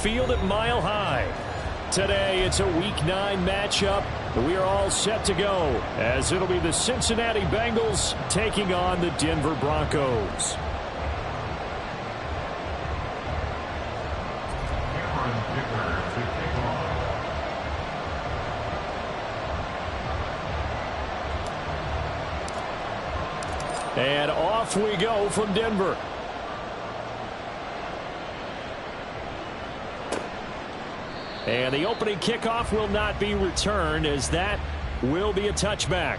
Field at Mile High. Today, it's a Week 9 matchup. We are all set to go, as it'll be the Cincinnati Bengals taking on the Denver Broncos. And off we go from Denver. And the opening kickoff will not be returned, as that will be a touchback.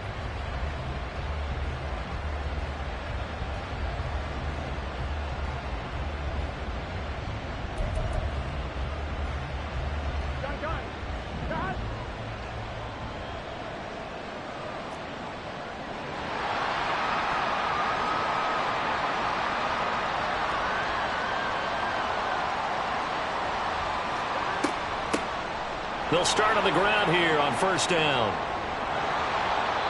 They'll start on the ground here on first down.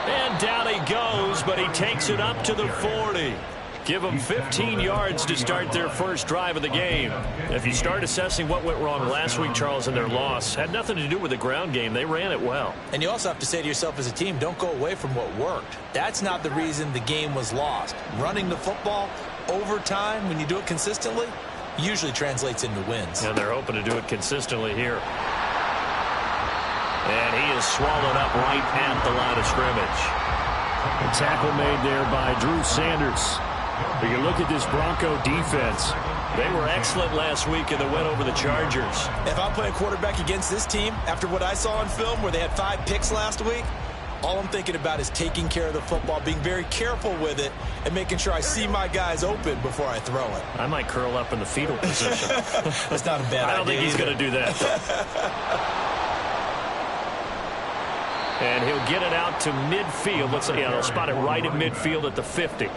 And down he goes, but he takes it up to the 40. Give them 15 yards to start their first drive of the game. If you start assessing what went wrong last week, Charles, in their loss, had nothing to do with the ground game. They ran it well. And you also have to say to yourself as a team, don't go away from what worked. That's not the reason the game was lost. Running the football over time, when you do it consistently, usually translates into wins. And they're hoping to do it consistently here. And he is swallowed up right at the line of scrimmage. A tackle made there by Drew Sanders. But you look at this Bronco defense. They were excellent last week in the win over the Chargers. If I'm playing quarterback against this team, after what I saw on film where they had 5 picks last week, all I'm thinking about is taking care of the football, being very careful with it, and making sure I see my guys open before I throw it. I might curl up in the fetal position. That's not a bad idea. I don't think he's going to do that. And he'll get it out to midfield. Let's say, yeah, they'll spot it right at midfield at the 50.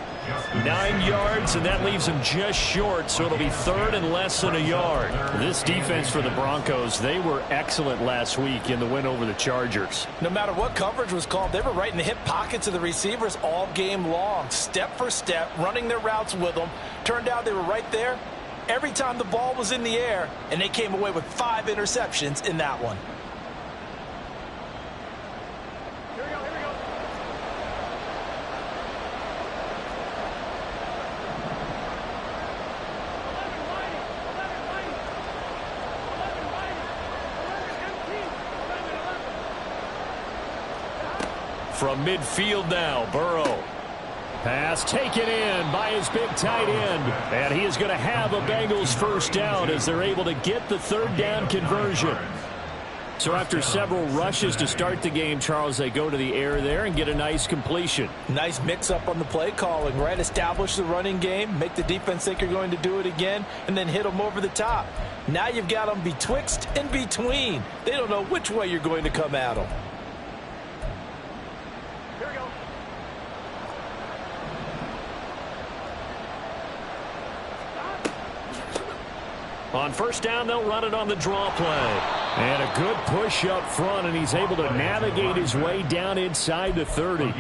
9 yards, and that leaves him just short, so it'll be third and less than a yard. This defense for the Broncos, they were excellent last week in the win over the Chargers. No matter what coverage was called, they were right in the hip pockets of the receivers all game long, step for step, running their routes with them. Turned out they were right there every time the ball was in the air, and they came away with 5 interceptions in that one. From midfield now, Burrow. Pass taken in by his big tight end. And he is going to have a Bengals first down as they're able to get the third down conversion. So after several rushes to start the game, Charles, they go to the air there and get a nice completion. Nice mix-up on the play calling, right? Establish the running game, make the defense think you're going to do it again, and then hit them over the top. Now you've got them betwixt and between. They don't know which way you're going to come at them. On first down, they'll run it on the draw play. And a good push up front, and he's able to navigate his way down inside the 30.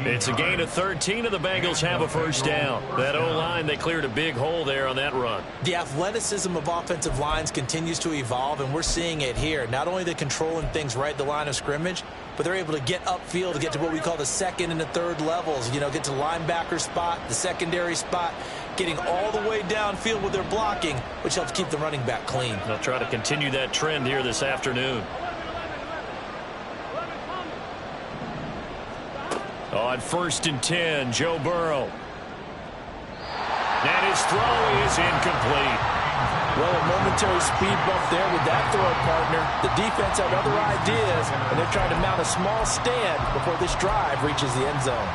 It's a gain of 13, and the Bengals have a first down. That O-line, they cleared a big hole there on that run. The athleticism of offensive lines continues to evolve, and we're seeing it here. Not only they're controlling things right at the line of scrimmage, but they're able to get upfield to get to what we call the second and the third levels. You know, get to linebacker spot, the secondary spot, getting all the way downfield with their blocking, which helps keep the running back clean. They'll try to continue that trend here this afternoon. On first and 10, Joe Burrow. And his throw is incomplete. Well, a momentary speed bump there with that throw, partner. The defense had other ideas, and they're trying to mount a small stand before this drive reaches the end zone.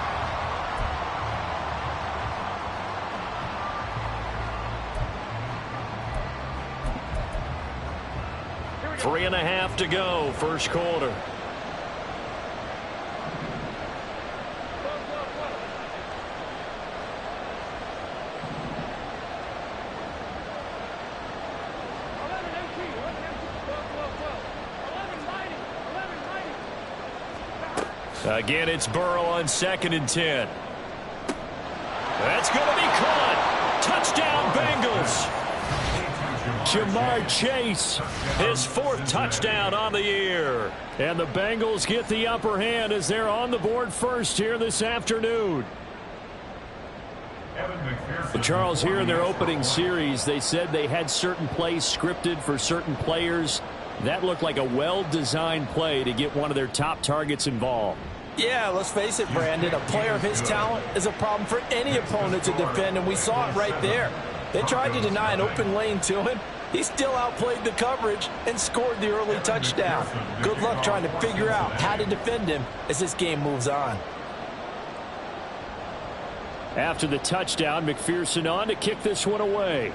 3.5 to go, first quarter. Again, it's Burrow on 2nd and 10. That's going to be caught. Touchdown, Bengals. Jamar Chase, his 4th touchdown on the year. And the Bengals get the upper hand as they're on the board first here this afternoon. Well, Charles, here in their opening series, they said they had certain plays scripted for certain players. That looked like a well-designed play to get one of their top targets involved. Yeah, let's face it, Brandon. A player of his talent is a problem for any opponent to defend, and we saw it right there. They tried to deny an open lane to him. He still outplayed the coverage and scored the early touchdown. Good luck trying to figure out how to defend him as this game moves on. After the touchdown, McPherson on to kick this one away.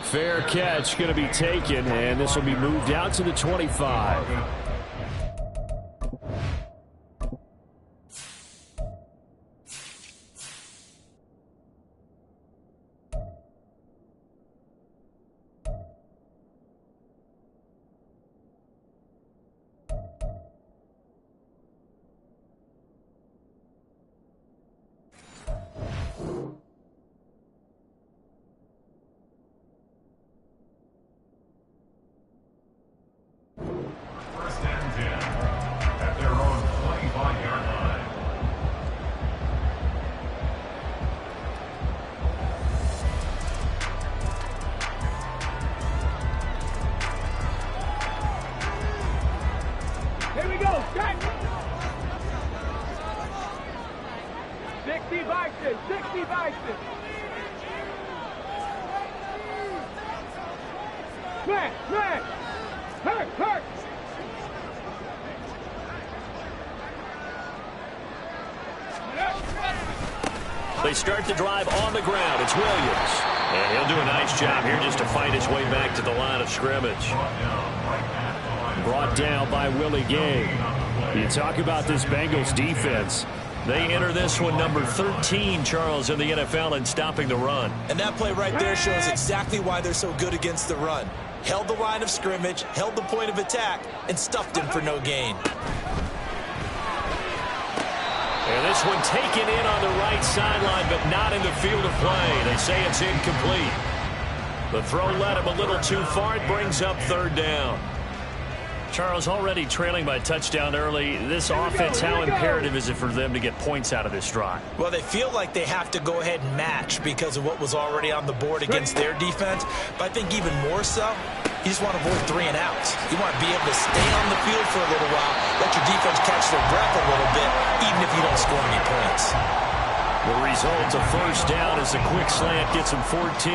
Fair catch going to be taken, and this will be moved out to the 25. Here we go, check! 60 Bison, 60 Bison! Man, hurt, hurt! They start the drive on the ground. It's Williams. And he'll do a nice job here just to fight his way back to the line of scrimmage. Brought down by Willie Gay. You talk about this Bengals defense. They enter this one number 13, Charles, in the NFL in stopping the run. And that play right there shows exactly why they're so good against the run. Held the line of scrimmage, held the point of attack, and stuffed him for no gain. And this one taken in on the right sideline, but not in the field of play. They say it's incomplete. The throw led him a little too far. It brings up 3rd down. Charles, already trailing by touchdown early. This offense, how imperative is it for them to get points out of this drive? Well, they feel like they have to go ahead and match because of what was already on the board against their defense. But I think even more so, you just want to avoid 3 and outs. You want to be able to stay on the field for a little while, let your defense catch their breath a little bit, even if you don't score any points. The result, a 1st down as a quick slant gets him 14.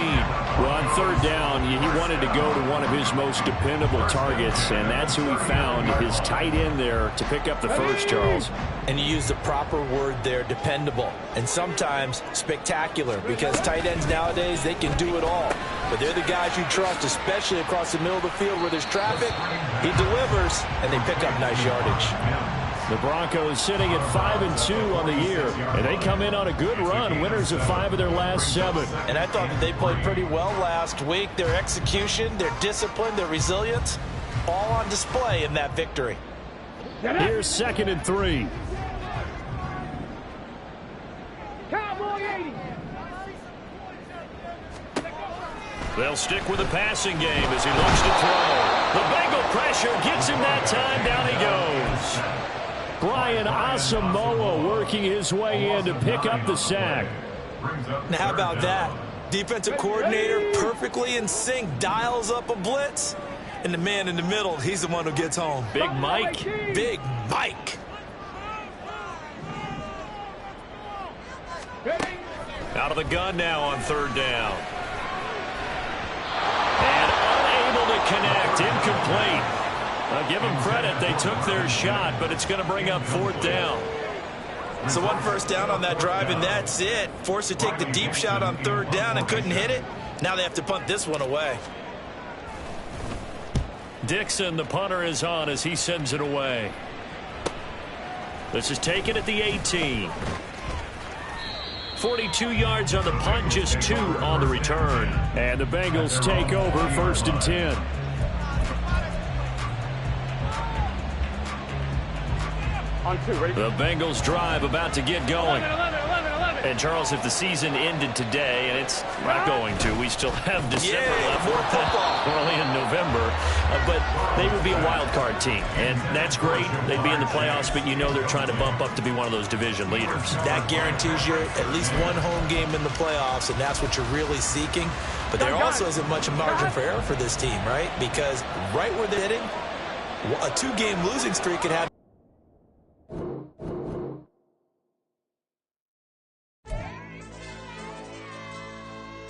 Well, on 3rd down, he wanted to go to one of his most dependable targets, and that's who he found, his tight end there, to pick up the first, Charles. And you use the proper word there, dependable, and sometimes spectacular, because tight ends nowadays, they can do it all. But they're the guys you trust, especially across the middle of the field where there's traffic. He delivers, and they pick up nice yardage. The Broncos sitting at 5-2 on the year, and they come in on a good run, winners of 5 of their last 7. And I thought that they played pretty well last week. Their execution, their discipline, their resilience, all on display in that victory. Here's 2nd and 3. Cowboy 80! They'll stick with the passing game as he looks to throw. The Bengal pressure gets him that time. Down he goes. Brian Asamoah working his way in to pick up the sack. Now, how about that? Defensive coordinator perfectly in sync, dials up a blitz, and the man in the middle, he's the one who gets home. Big Mike. Big Mike. Out of the gun now on 3rd down. And unable to connect, incomplete. I'll give them credit. They took their shot, but it's going to bring up 4th down. So 1 first down on that drive, and that's it. Forced to take the deep shot on 3rd down and couldn't hit it. Now they have to punt this one away. Dixon, the punter, is on as he sends it away. This is taken at the 18. 42 yards on the punt, just 2 on the return. And the Bengals take over 1st and 10. On 2, ready? The Bengals drive about to get going. 11. And, Charles, if the season ended today, and it's not going to, we still have December left. More football. We're only in November. But they would be a wild card team, and that's great. They'd be in the playoffs, but you know they're trying to bump up to be one of those division leaders. That guarantees you at least one home game in the playoffs, and that's what you're really seeking. But there also isn't much margin for error for this team, right? Because right where they're hitting, a 2-game losing streak could have